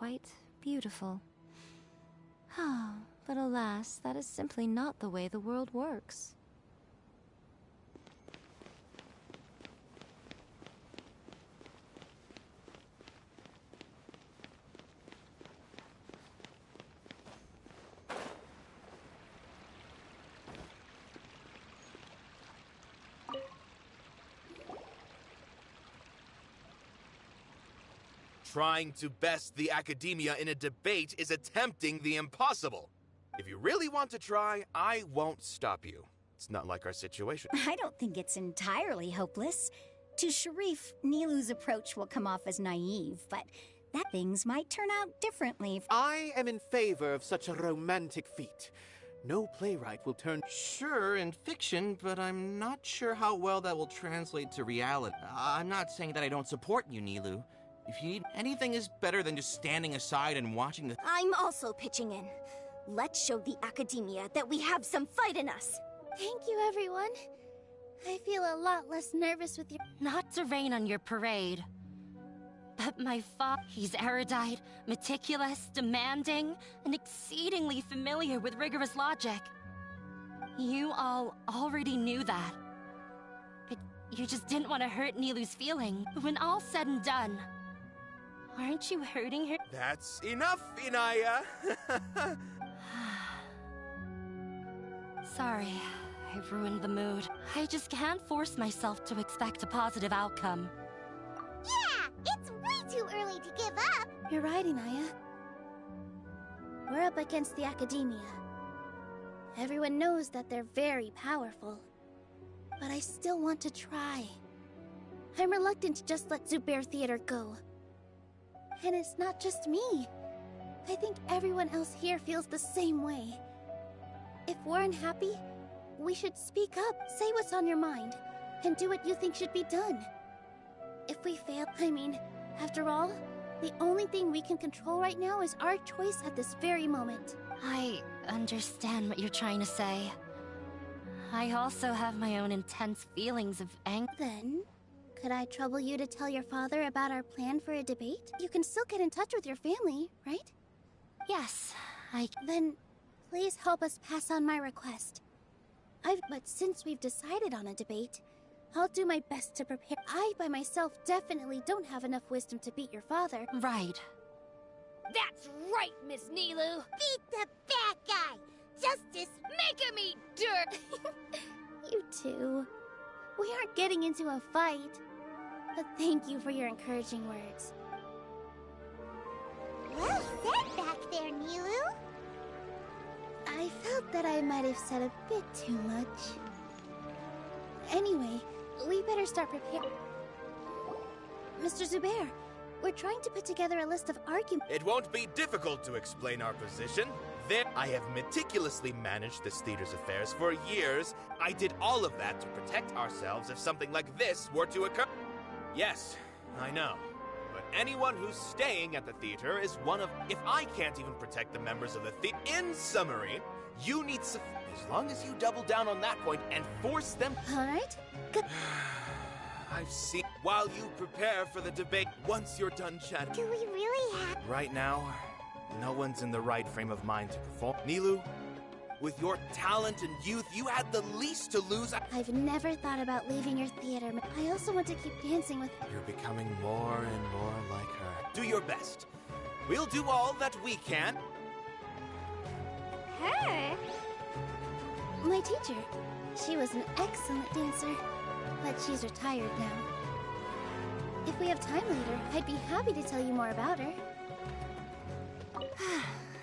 quite beautiful. Ah, but alas, that is simply not the way the world works. Trying to best the academia in a debate is attempting the impossible. If you really want to try, I won't stop you. It's not like our situation. I don't think it's entirely hopeless. To Sharif, Nilu's approach will come off as naive, but that things might turn out differently. I am in favor of such a romantic feat. No playwright will turn... Sure, in fiction, but I'm not sure how well that will translate to reality. I'm not saying that I don't support you, Nilu. If you need anything is better than just standing aside and watching the... I'm also pitching in. Let's show the academia that we have some fight in us. Thank you, everyone. I feel a lot less nervous with your... Not to rain on your parade, but my father, he's erudite, meticulous, demanding, and exceedingly familiar with rigorous logic. You all already knew that. But you just didn't want to hurt Nilu's feeling. When all's said and done, aren't you hurting her? That's enough, Inaya! Sorry, I ruined the mood. I just can't force myself to expect a positive outcome. Yeah! It's way too early to give up! You're right, Inaya. We're up against the academia. Everyone knows that they're very powerful. But I still want to try. I'm reluctant to just let Zubair Theater go. And it's not just me. I think everyone else here feels the same way. If we're unhappy, we should speak up, say what's on your mind, and do what you think should be done. If we fail, after all, the only thing we can control right now is our choice at this very moment. I understand what you're trying to say. I also have my own intense feelings of anger. Then, could I trouble you to tell your father about our plan for a debate? You can still get in touch with your family, right? Yes, Then, please help us pass on my request. But since we've decided on a debate, I'll do my best to prepare. I, by myself, definitely don't have enough wisdom to beat your father. Right. That's right, Miss Nilu! Beat the bad guy! Justice! Make him eat dirt! You two. We aren't getting into a fight. But thank you for your encouraging words. Well said back there, Nilu. I felt that I might have said a bit too much. Anyway, we better start preparing. Mr. Zubair, we're trying to put together a list of arguments. It won't be difficult to explain our position. I have meticulously managed this theater's affairs for years. I did all of that to protect ourselves if something like this were to occur. Yes, I know. But anyone who's staying at the theater is one of... If I can't even protect the members of the theater... In summary, you need... As long as you double down on that point and force them... Alright, good. I've seen... While you prepare for the debate, once you're done chatting... Do we really have... Right now, no one's in the right frame of mind to perform. Nilu, with your talent and youth, you had the least to lose. I've never thought about leaving your theater. I also want to keep dancing with... You're becoming more and more like her. Do your best. We'll do all that we can. Her? My teacher. She was an excellent dancer, but she's retired now. If we have time later, I'd be happy to tell you more about her.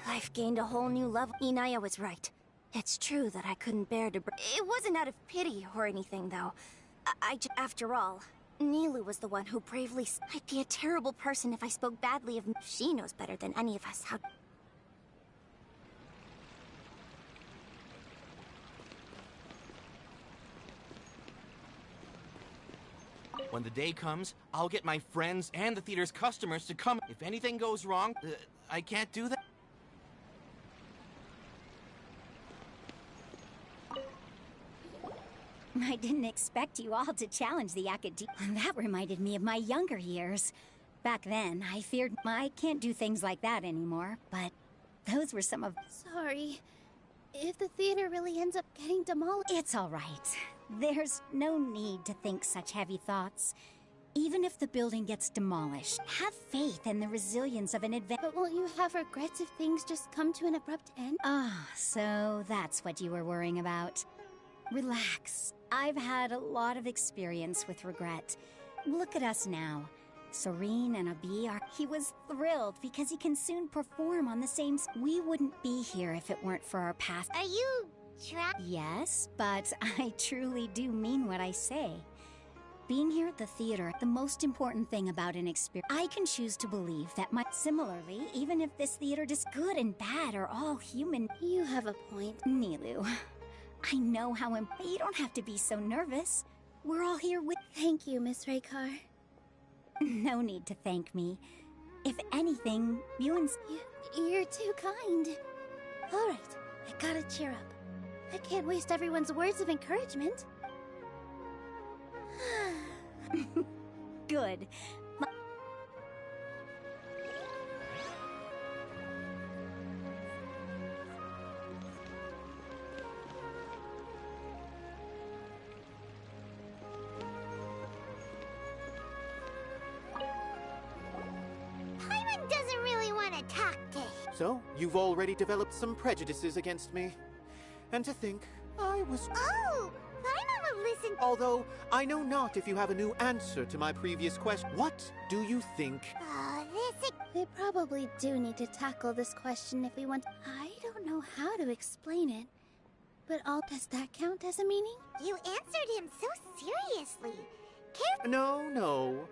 I've gained a whole new level. Inaya was right. It's true that I couldn't bear to... It wasn't out of pity or anything, though. After all, Nilu was the one who bravely... I'd be a terrible person if I spoke badly of... She knows better than any of us how... When the day comes, I'll get my friends and the theater's customers to come. If anything goes wrong, I can't do that. I didn't expect you all to challenge the academia. That reminded me of my younger years. Back then, I feared I can't do things like that anymore, but those were some of... Sorry. If the theater really ends up getting demolished... It's all right. There's no need to think such heavy thoughts. Even if the building gets demolished, have faith in the resilience of an adventure. But won't you have regrets if things just come to an abrupt end? Ah, so that's what you were worrying about. Relax. I've had a lot of experience with regret. Look at us now. Serene and Abi are... He was thrilled because he can soon perform on the same... We wouldn't be here if it weren't for our past... Are you Yes, but I truly do mean what I say. Being here at the theater, the most important thing about an experience... I can choose to believe that Similarly, even if this theater is good and bad are all human... You have a point. Nilu, I know how You don't have to be so nervous. We're all here with... Thank you, Miss Raykar. No need to thank me. If anything, You're too kind. All right, I gotta cheer up. I can't waste everyone's words of encouragement. Good. Paimon doesn't really want to talk to him. So, you've already developed some prejudices against me. And to think, I was... Oh! Paimon will listen. Although, I know not if you have a new answer to my previous question. What do you think? Oh, We probably do need to tackle this question if we want... I don't know how to explain it. But does that count as a meaning? You answered him so seriously. No.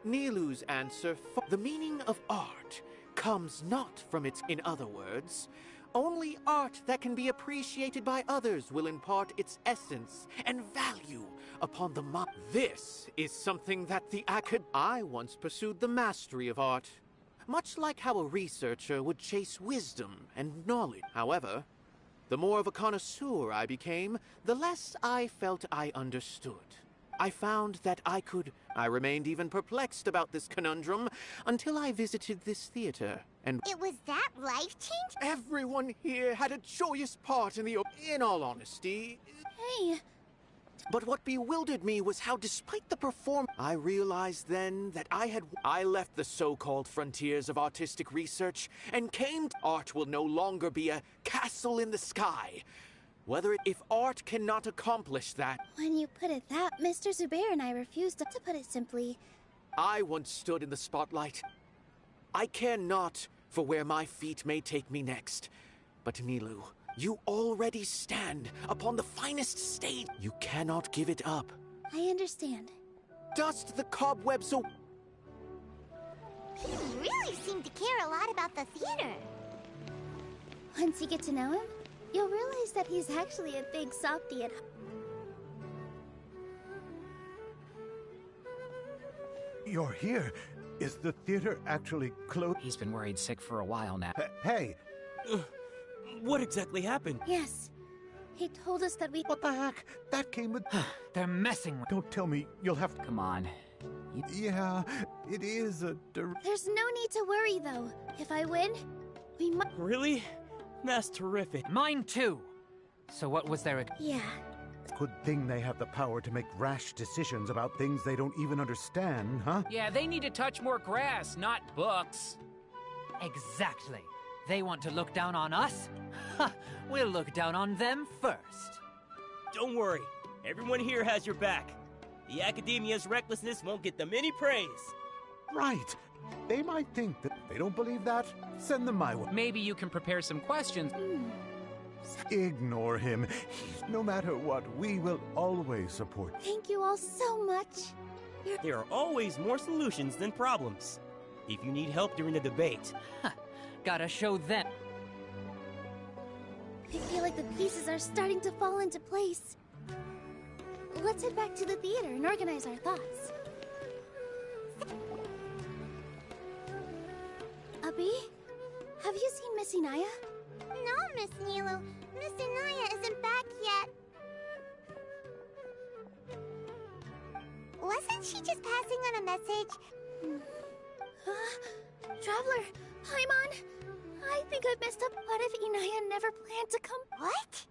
Nilu's answer the meaning of art comes not from its... In other words, only art that can be appreciated by others will impart its essence and value upon the mind. This is something that I once pursued the mastery of art, much like how a researcher would chase wisdom and knowledge. However, the more of a connoisseur I became, the less I felt I understood. I found that I remained even perplexed about this conundrum until I visited this theater, and... It was that life-changing? Everyone here had a joyous part in all honesty. Hey! But what bewildered me was how despite the performance, I realized then that I left the so-called frontiers of artistic research and art will no longer be a castle in the sky. If art cannot accomplish that... When you put it that, Mr. Zubair and I refused to put it simply. I once stood in the spotlight. I care not for where my feet may take me next. But Nilu, you already stand upon the finest stage. You cannot give it up. I understand. Dust the cobwebs away. He really seemed to care a lot about the theater. Once you get to know him, you'll realize that he's actually a big softie at heart. You're here. Is the theater actually closed? He's been worried sick for a while now. Hey! What exactly happened? Yes. He told us that we... What the heck? That came with... They're messing with... Don't tell me you'll have to... Come on. Yeah, it is a... There's no need to worry, though. If I win, we might... Really? That's terrific. Mine too! So what was there... Yeah. Good thing they have the power to make rash decisions about things they don't even understand, huh? Yeah, they need to touch more grass, not books. Exactly. They want to look down on us? Ha! We'll look down on them first. Don't worry. Everyone here has your back. The Academia's recklessness won't get them any praise. Right. They might think that if they don't believe that, send them my way. Maybe you can prepare some questions. Ignore him. No matter what, we will always support. Thank you all so much. There are always more solutions than problems. If you need help during the debate. Gotta show them. I feel like the pieces are starting to fall into place. Let's head back to the theater and organize our thoughts. Abi, have you seen Miss Inaya? No, Miss Nilu. Miss Inaya isn't back yet. Wasn't she just passing on a message? Traveler, Paimon, I think I've messed up. What if Inaya never planned to come? What?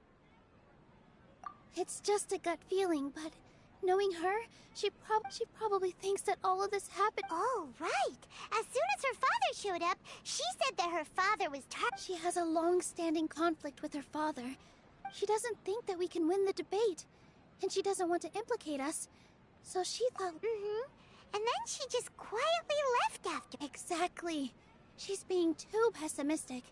It's just a gut feeling, but knowing her, she probably thinks that all of this happened. Oh, right. As soon as her father showed up, she said that her father was She has a long-standing conflict with her father. She doesn't think that we can win the debate, and she doesn't want to implicate us. So she thought... And then she just quietly left after. Exactly. She's being too pessimistic.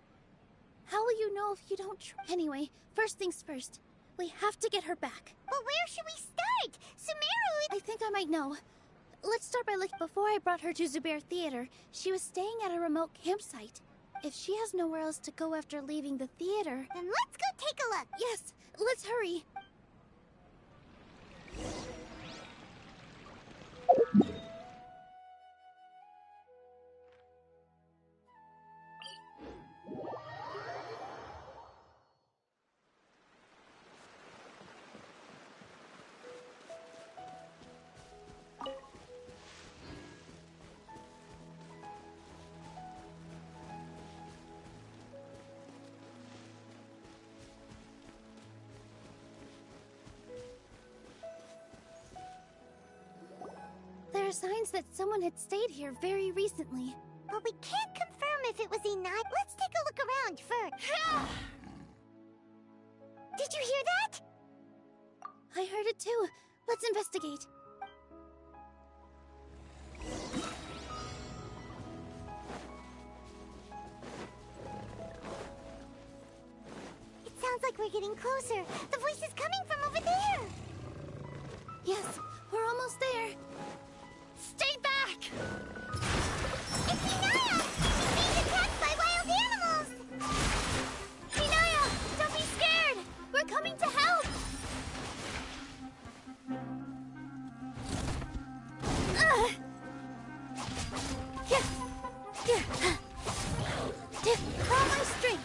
How will you know if you don't Anyway, first things first. We have to get her back. But where should we start? Sumeru... I think I might know. Let's start by looking. Before I brought her to Zubair Theater, she was staying at a remote campsite. If she has nowhere else to go after leaving the theater... Then let's go take a look. Yes, let's hurry. There are signs that someone had stayed here very recently. But we can't confirm if it was Inai. Let's take a look around first. Did you hear that? I heard it too. Let's investigate. It sounds like we're getting closer. The voice is coming from over there. Yes, we're almost there. Stay back! It's Inaya! She's being attacked by wild animals! Inaya, don't be scared! We're coming to help! Draw my string!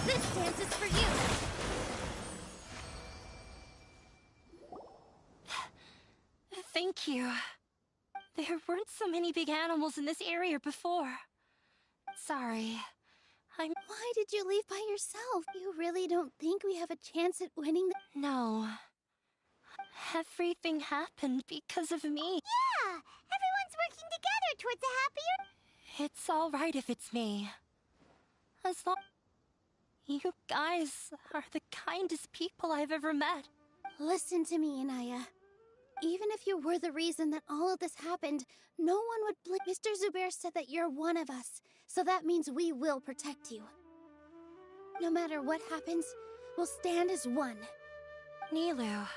This dance is for you! Thank you. There weren't so many big animals in this area before. Sorry. Why did you leave by yourself? You really don't think we have a chance at winning the... No. Everything happened because of me. Yeah! Everyone's working together towards a happier... It's all right if it's me. As long... You guys are the kindest people I've ever met. Listen to me, Inaya. Even if you were the reason that all of this happened, no one would blame. Mr. Zubair said that you're one of us, so that means we will protect you. No matter what happens, we'll stand as one. Nilou,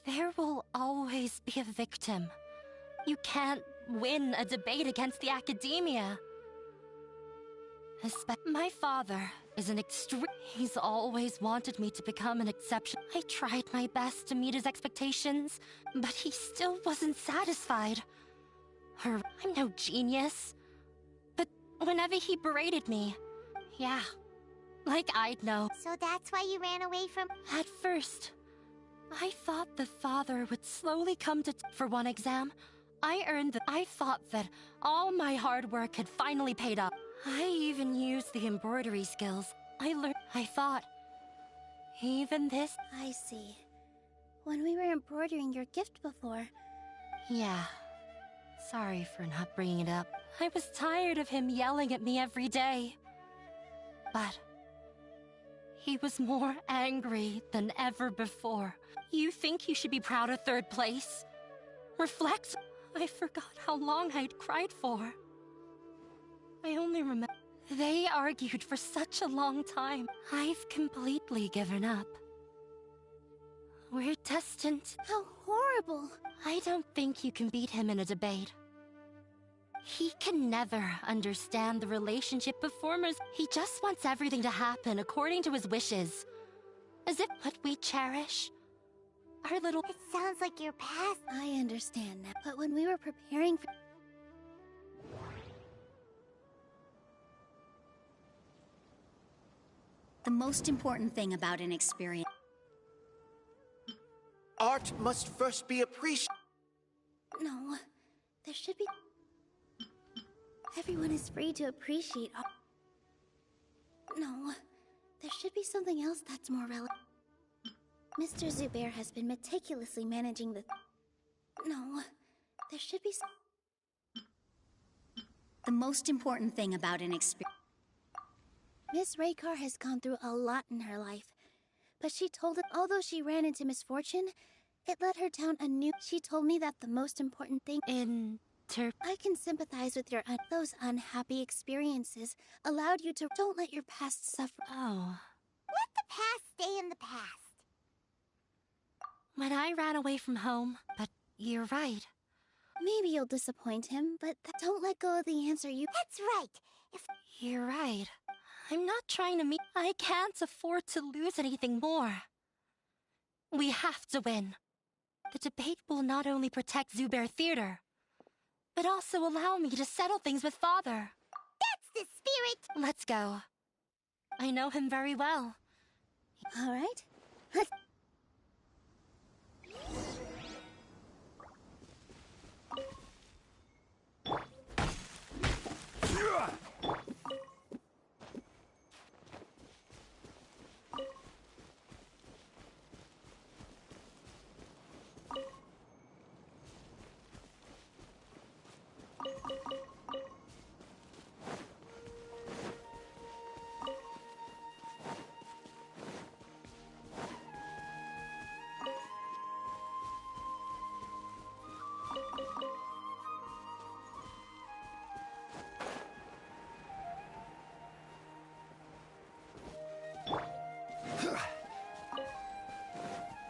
there will always be a victim. You can't win a debate against the academia. My father is an extreme... He's always wanted me to become an exception. I tried my best to meet his expectations, but he still wasn't satisfied. I'm no genius. But whenever he berated me, yeah, like I'd know. So that's why you ran away from... At first, I thought the father would slowly come to... For one exam, I thought that all my hard work had finally paid off. I even used the embroidery skills I learned. I thought, even this... I see. When we were embroidering your gift before... Yeah. Sorry for not bringing it up. I was tired of him yelling at me every day. But... he was more angry than ever before. You think you should be proud of third place? Reflect. I forgot how long I'd cried for. I only remember. They argued for such a long time. I've completely given up. We're destined. How horrible. I don't think you can beat him in a debate. He can never understand the relationship performers. He just wants everything to happen according to his wishes. As if what we cherish, our little... It sounds like your past. I understand that, but when we were preparing for... The most important thing about an experience... Art must first be appreciated. No, there should be... Everyone is free to appreciate art. No, there should be something else that's more relevant. Mr. Zubair has been meticulously managing the... No, there should be The most important thing about an experience... Miss Raykar has gone through a lot in her life, but she told it, although she ran into misfortune, it led her down a new... She told me that the most important thing... I can sympathize with your... Those unhappy experiences allowed you to... Don't let your past suffer. Oh. Let the past stay in the past. When I ran away from home, but you're right. Maybe you'll disappoint him, but don't let go of the answer you... That's right. If... You're right. I'm not trying to meet... I can't afford to lose anything more. We have to win. The debate will not only protect Zubair Theater, but also allow me to settle things with Father. That's the spirit! Let's go. I know him very well. All right. Let's...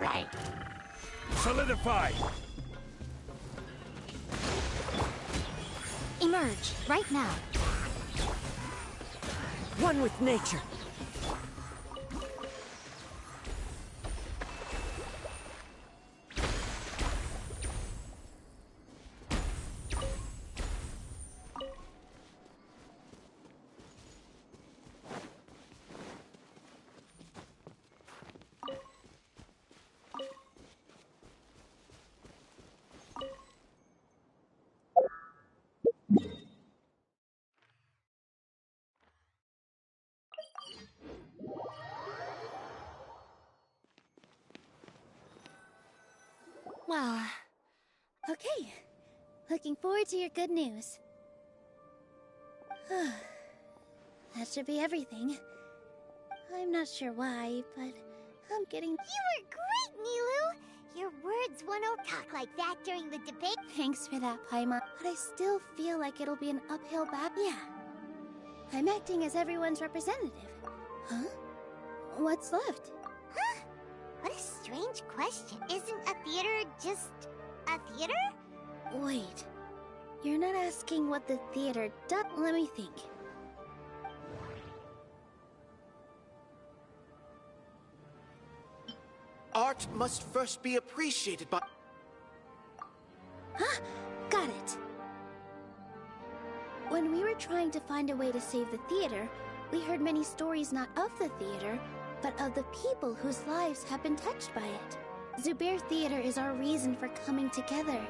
Right. Solidify! Emerge, right now. One with nature. Well... Okay. Looking forward to your good news. That should be everything. I'm not sure why, but I'm getting... You were great, Nilu! Your words won't talk like that during the debate. Thanks for that, Paimon. But I still feel like it'll be an uphill battle. Yeah. I'm acting as everyone's representative. Huh? What's left? Huh? What a strange question. Isn't a theater just a theater? Wait. You're not asking what the theater does? Let me think. Art must first be appreciated by... Huh? Got it. When we were trying to find a way to save the theater, we heard many stories not of the theater, but of the people whose lives have been touched by it. Zubair Theater is our reason for coming together.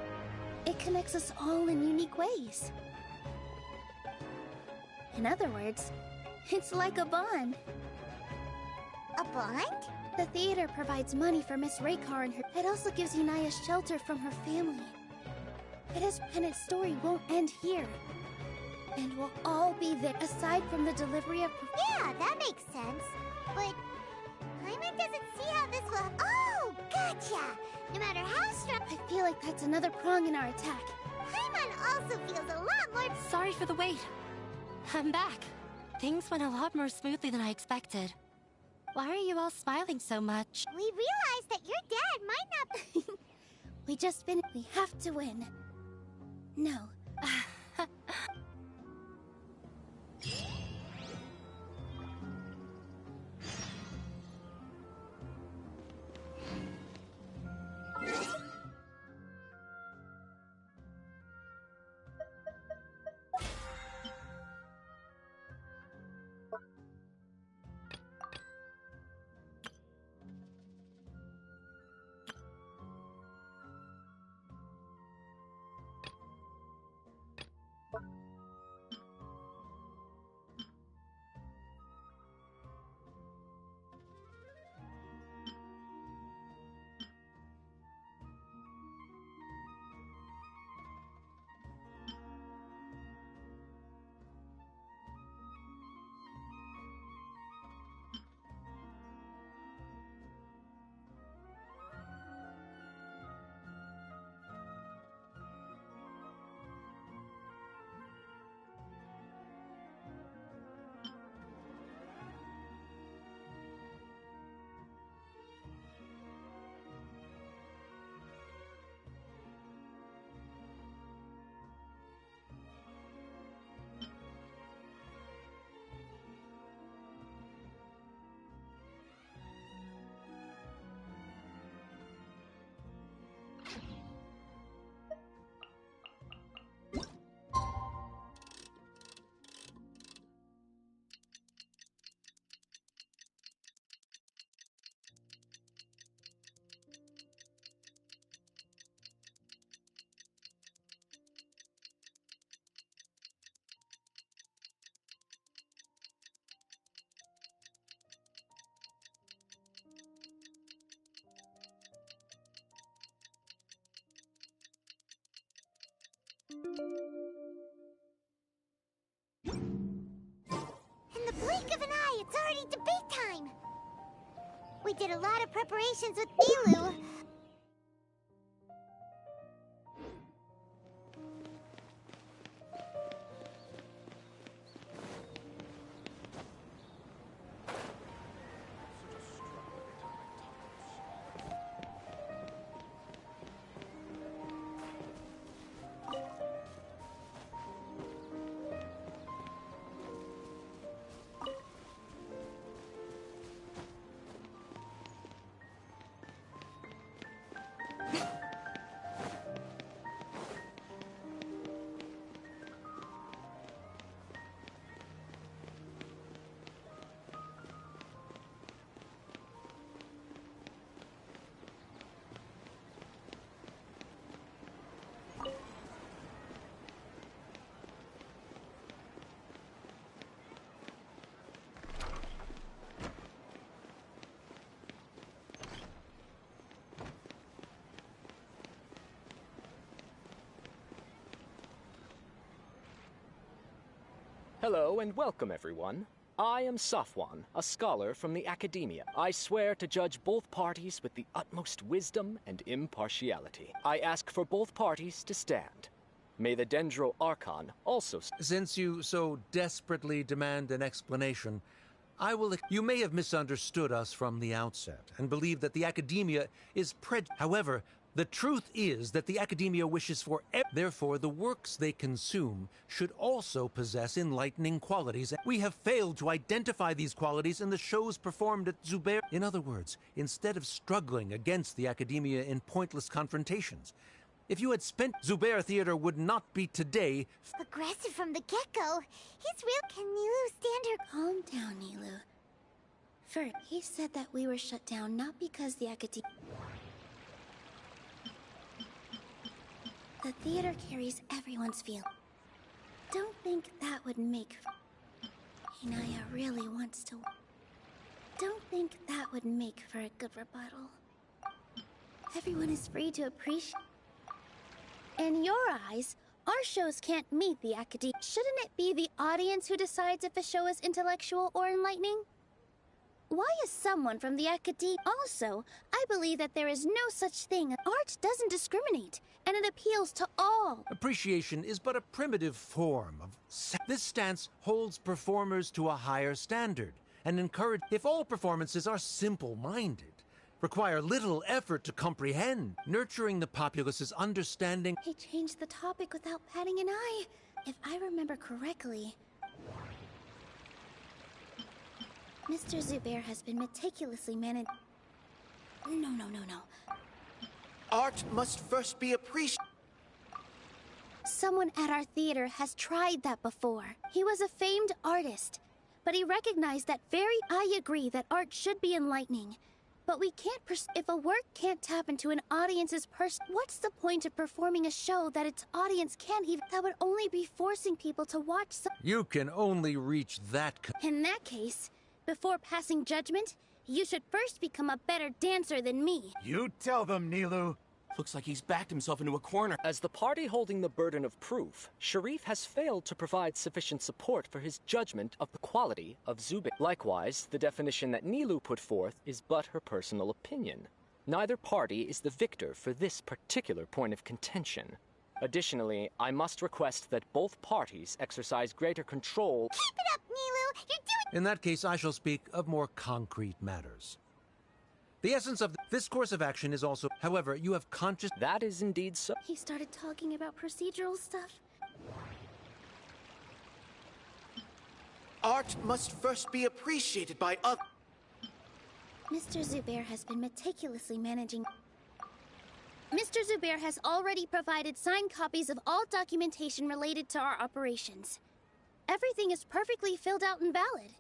It connects us all in unique ways. In other words, it's like a bond. A bond? The theater provides money for Miss Raykar and her... It also gives Unaya shelter from her family. And its story won't end here. And we'll all be there, aside from the delivery of... Yeah, that makes sense. But... Paimon doesn't see how this will... Oh, gotcha! No matter how strong... I feel like that's another prong in our attack. Paimon also feels a lot more... Sorry for the wait. I'm back. Things went a lot more smoothly than I expected. Why are you all smiling so much? We realized that your dad might not... We just finished. We have to win. No. In the blink of an eye, it's already debate time! We did a lot of preparations with Nilou. Hello and welcome, everyone. I am Safwan, a scholar from the Academia. I swear to judge both parties with the utmost wisdom and impartiality. I ask for both parties to stand. May the Dendro Archon also... Since you so desperately demand an explanation, I will... You may have misunderstood us from the outset and believe that the Academia is However, the truth is that the Academia wishes for... Therefore, the works they consume should also possess enlightening qualities. We have failed to identify these qualities in the shows performed at Zubair. In other words, instead of struggling against the Academia in pointless confrontations, if you had spent... Zubair Theater would not be today... Aggressive from the get-go. He's real... Can Nilou stand her... Calm down, Nilou. First, he said that we were shut down not because the Academia... The theater carries everyone's feel. Don't think that would make... Inaya really wants to... Don't think that would make for a good rebuttal. Everyone is free to appreciate... In your eyes, our shows can't meet the Academia. Shouldn't it be the audience who decides if a show is intellectual or enlightening? Why is someone from the academy? Also, I believe that there is no such thing. Art doesn't discriminate, and it appeals to all. Appreciation is but a primitive form of... This stance holds performers to a higher standard and encourage... If all performances are simple-minded, require little effort to comprehend, nurturing the populace's understanding... He changed the topic without batting an eye. If I remember correctly... Mr. Zubair has been meticulously managed... No. Art must first be appreciated. Someone at our theater has tried that before. He was a famed artist, but he recognized that I agree that art should be enlightening, but we can't if a work can't tap into an audience's what's the point of performing a show that its audience can't even... That would only be forcing people to watch You can only reach that... In that case, before passing judgment, you should first become a better dancer than me. You tell them, Nilu. Looks like he's backed himself into a corner. As the party holding the burden of proof, Sharif has failed to provide sufficient support for his judgment of the quality of Zubair. Likewise, the definition that Nilu put forth is but her personal opinion. Neither party is the victor for this particular point of contention. Additionally, I must request that both parties exercise greater control. Keep it up, Nilu! You're doing... In that case, I shall speak of more concrete matters. The essence of this course of action is also, however, you have conscious... That is indeed so. He started talking about procedural stuff. Art must first be appreciated by others. Mr. Zubair has been meticulously managing... Mr. Zubair has already provided signed copies of all documentation related to our operations. Everything is perfectly filled out and valid.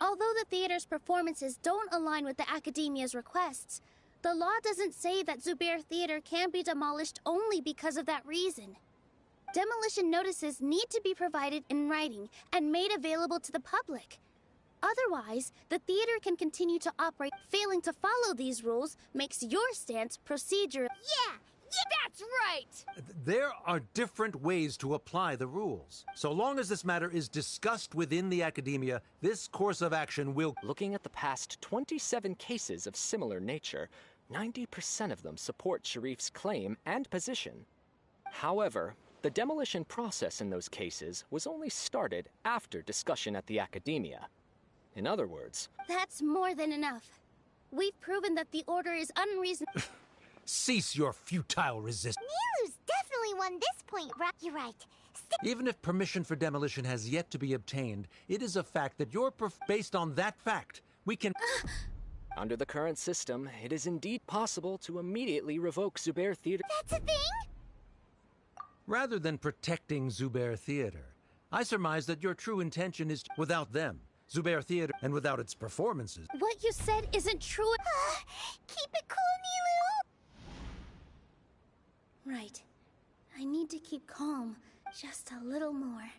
Although the theater's performances don't align with the Academia's requests, the law doesn't say that Zubair Theater can be demolished only because of that reason. Demolition notices need to be provided in writing and made available to the public. Otherwise, the theater can continue to operate. Failing to follow these rules makes your stance procedural. Yeah, that's right! There are different ways to apply the rules. So long as this matter is discussed within the Academia, this course of action will... Looking at the past 27 cases of similar nature, 90% of them support Sharif's claim and position. However, the demolition process in those cases was only started after discussion at the Academia. In other words... That's more than enough. We've proven that the order is unreasonable. Cease your futile resistance. Nilu's definitely won this point, right? You're right. Even if permission for demolition has yet to be obtained, it is a fact that based on that fact, we can... Under the current system, it is indeed possible to immediately revoke Zubair Theater. That's a thing? Rather than protecting Zubair Theater, I surmise that your true intention is without them. Zubair Theater, and without its performances. What you said isn't true. Keep it cool, Nilu! Right. I need to keep calm. Just a little more.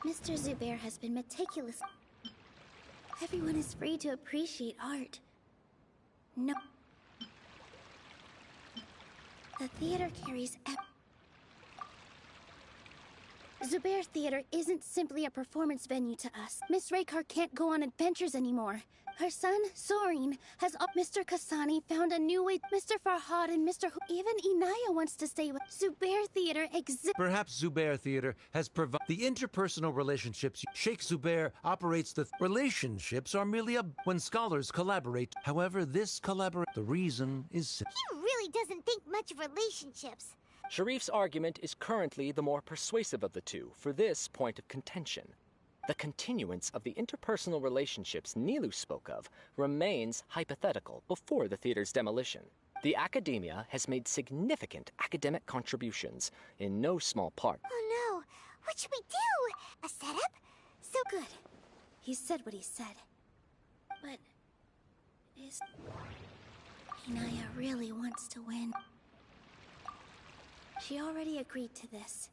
Mr. Zubair has been meticulous. Everyone is free to appreciate art. No. The theater carries... Zubair Theater isn't simply a performance venue to us. Miss Raykar can't go on adventures anymore. Her son, Sorin, has... Mr. Kasani found a new way... Mr. Farhad and Mr. Even Inaya wants to stay with... Zubair Theater Perhaps Zubair Theater has provided... The interpersonal relationships... Sheikh Zubair operates the... Relationships are merely when scholars collaborate. However, this collaborate... The reason is... He really doesn't think much of relationships. Sharif's argument is currently the more persuasive of the two for this point of contention. The continuance of the interpersonal relationships Nilu spoke of remains hypothetical before the theater's demolition. The Academia has made significant academic contributions, in no small part. Oh no! What should we do? A setup? So good. He said what he said. But... Inaya really wants to win. She already agreed to this.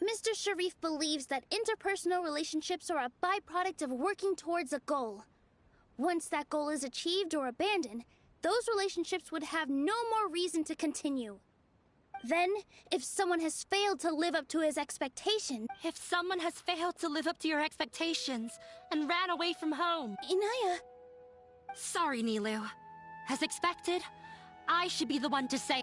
Mr. Sharif believes that interpersonal relationships are a byproduct of working towards a goal. Once that goal is achieved or abandoned, those relationships would have no more reason to continue. Then, if someone has failed to live up to his expectation... If someone has failed to live up to your expectations and ran away from home... Inaya... Sorry, Nilu. As expected, I should be the one to say...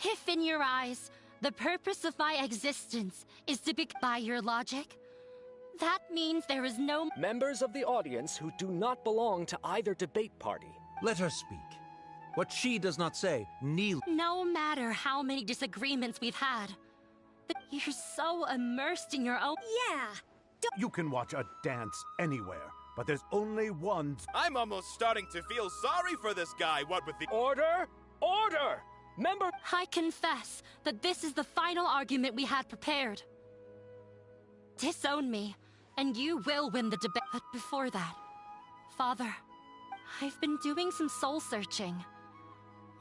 If in your eyes, the purpose of my existence is to be... By your logic, that means there is no... Members of the audience who do not belong to either debate party. Let her speak. What she does not say, Neil... No matter how many disagreements we've had, you're so immersed in your own... Yeah! You can watch a dance anywhere, but there's only one... I'm almost starting to feel sorry for this guy, what with the... Order! Order! Member... I confess that this is the final argument we had prepared. Disown me, and you will win the debate. But before that, Father, I've been doing some soul-searching.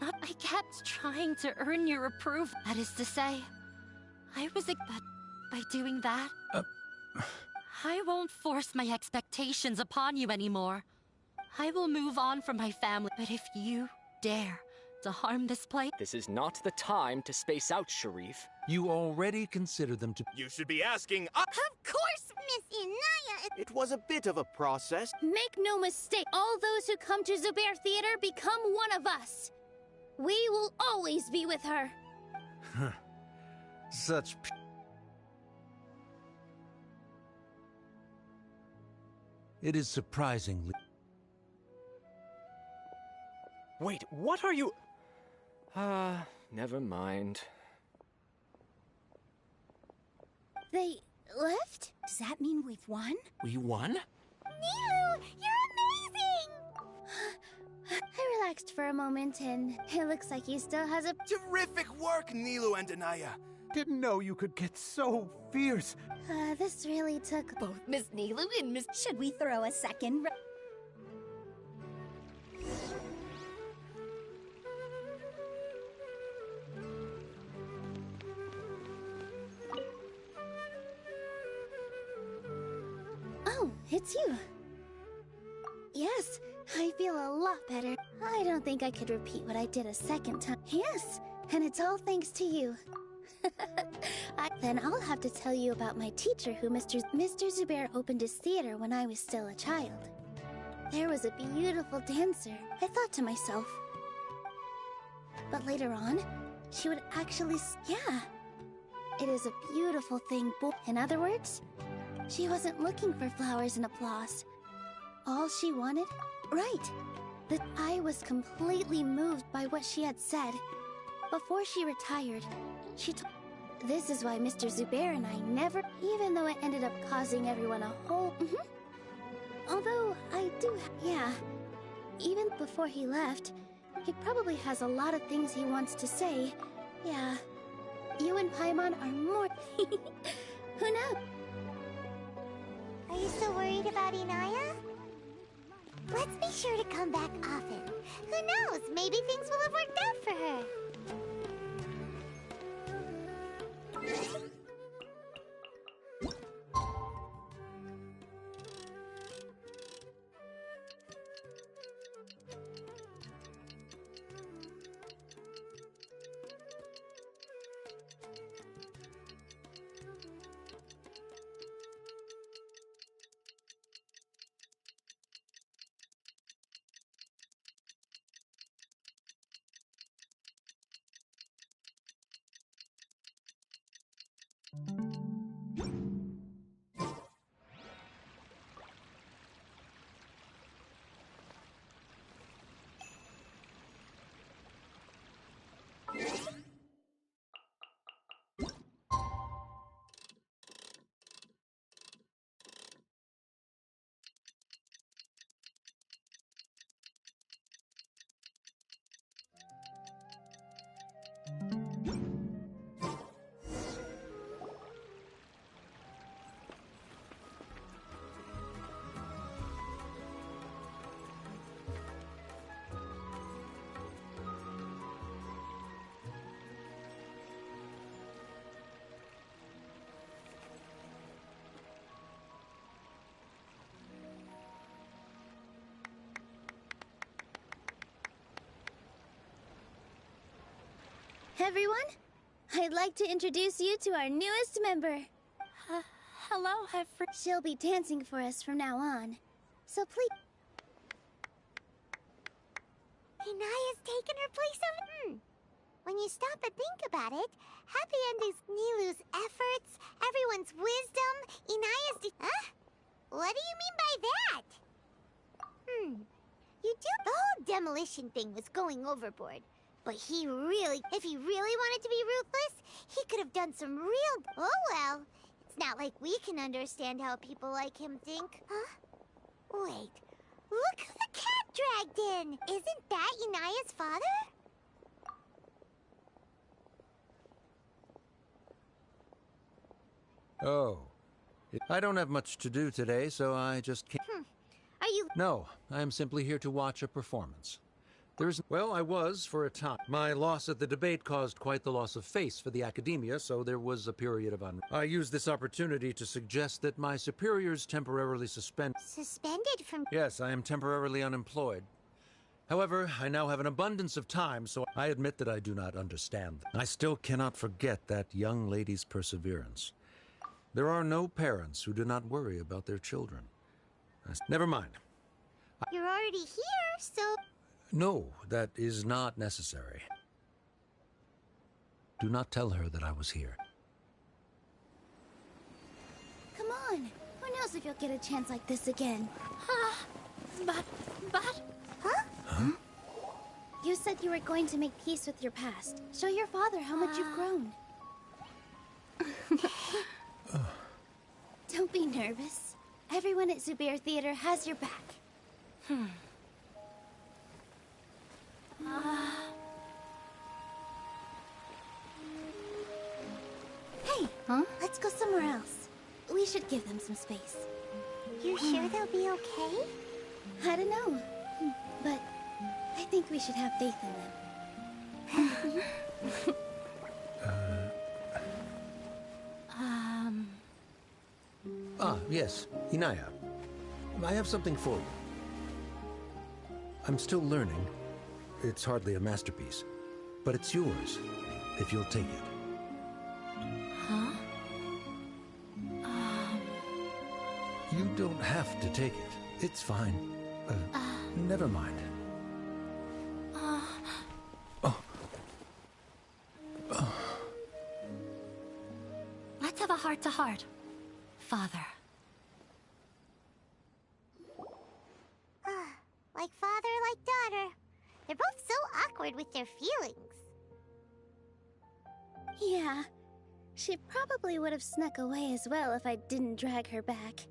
I kept trying to earn your approval. That is to say, but by doing that, I won't force my expectations upon you anymore. I will move on from my family. But if you dare to harm this place... This is not the time to space out, Sharif. You already consider them to... You should be asking... Of course, Miss Inaya! It was a bit of a process. Make no mistake, all those who come to Zubair Theater become one of us. We will always be with her. Such... It is surprisingly... Wait, what are you... never mind. They left? Does that mean we've won? We won? Nilu, you're amazing! I relaxed for a moment, and it looks like he still has a... Terrific work, Nilu and Anaya! Didn't know you could get so fierce. This really took... Both Miss Nilu and Miss... Should we throw a second... Oh, it's you. Yes, I feel a lot better. I don't think I could repeat what I did a second time. Yes, and it's all thanks to you. Then I'll have to tell you about my teacher who Mr. Zubair opened his theater when I was still a child. There was a beautiful dancer, I thought to myself. But later on, she would actually... Yeah, it is a beautiful thing. In other words, she wasn't looking for flowers and applause. All she wanted... Right. That I was completely moved by what she had said. Before she retired, she told... This is why Mr. Zubair and I never... Even though it ended up causing everyone a whole... Although, I do... Yeah. Even before he left, he probably has a lot of things he wants to say. Yeah. You and Paimon are more... Who knows? Are you so worried about Inaya? Let's be sure to come back often. Who knows? Maybe things will have worked out for her. Everyone, I'd like to introduce you to our newest member. Hello, She'll be dancing for us from now on. So please... Inaya's taken her place over... When you stop and think about it, Happy Ending's Nilu's efforts, everyone's wisdom, Inaya's... Huh? What do you mean by that? You do... The whole demolition thing was going overboard. But if he really wanted to be ruthless, he could have done some real... Oh well. It's not like we can understand how people like him think. Huh? Wait. Look who the cat dragged in! Isn't that Inaya's father? Oh. I don't have much to do today, so I just can't... Are you... No, I am simply here to watch a performance. Well, I was for a time. My loss at the debate caused quite the loss of face for the academia, so there was a period of I used this opportunity to suggest that my superiors temporarily suspend... Suspended from... Yes, I am temporarily unemployed. However, I now have an abundance of time, so I admit that I do not understand. I still cannot forget that young lady's perseverance. There are no parents who do not worry about their children. Never mind. You're already here, so... No, that is not necessary. Do not tell her that I was here. Come on. Who knows if you'll get a chance like this again? But... Huh? Huh? You said you were going to make peace with your past. Show your father how much you've grown. Don't be nervous. Everyone at Zubair Theater has your back. Hey, let's go somewhere else. We should give them some space. You sure they'll be okay? I don't know, but I think we should have faith in them. Yes, Inaya. I have something for you. I'm still learning. It's hardly a masterpiece, but it's yours, if you'll take it. Huh? You don't have to take it. It's fine. Never mind. Let's have a heart-to-heart, Father. Like father, like daughter. They're both so awkward with their feelings. Yeah, she probably would have snuck away as well if I didn't drag her back.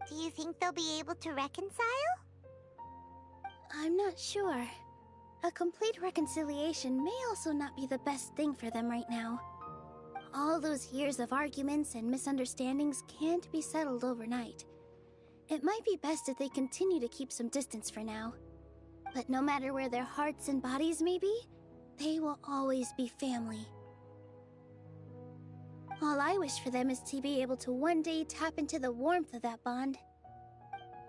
Do you think they'll be able to reconcile? I'm not sure. A complete reconciliation may also not be the best thing for them right now. All those years of arguments and misunderstandings can't be settled overnight. It might be best if they continue to keep some distance for now. But no matter where their hearts and bodies may be, they will always be family. All I wish for them is to be able to one day tap into the warmth of that bond.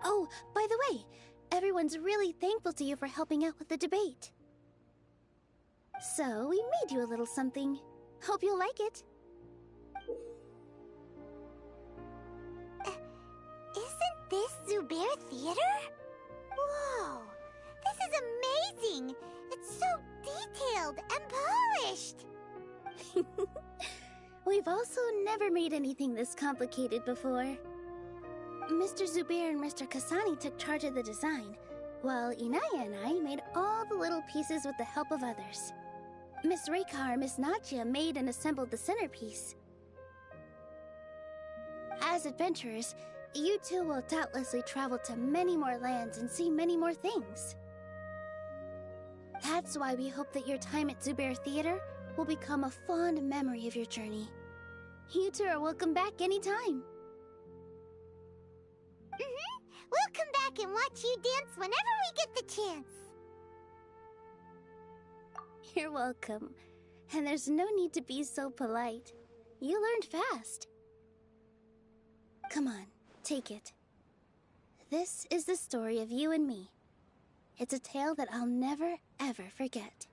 Oh, by the way, everyone's really thankful to you for helping out with the debate. So, we made you a little something. Hope you'll like it. Isn't this Zubair Theater? Whoa! This is amazing! It's so detailed and polished! We've also never made anything this complicated before. Mr. Zubair and Mr. Kasani took charge of the design, while Inaya and I made all the little pieces with the help of others. Miss Reika or Miss Nadia made and assembled the centerpiece. As adventurers, you two will doubtlessly travel to many more lands and see many more things. That's why we hope that your time at Zubair Theater will become a fond memory of your journey. You two are welcome back anytime. We'll come back and watch you dance whenever we get the chance. You're welcome. And there's no need to be so polite. You learned fast. Come on, take it. This is the story of you and me. It's a tale that I'll never, ever forget.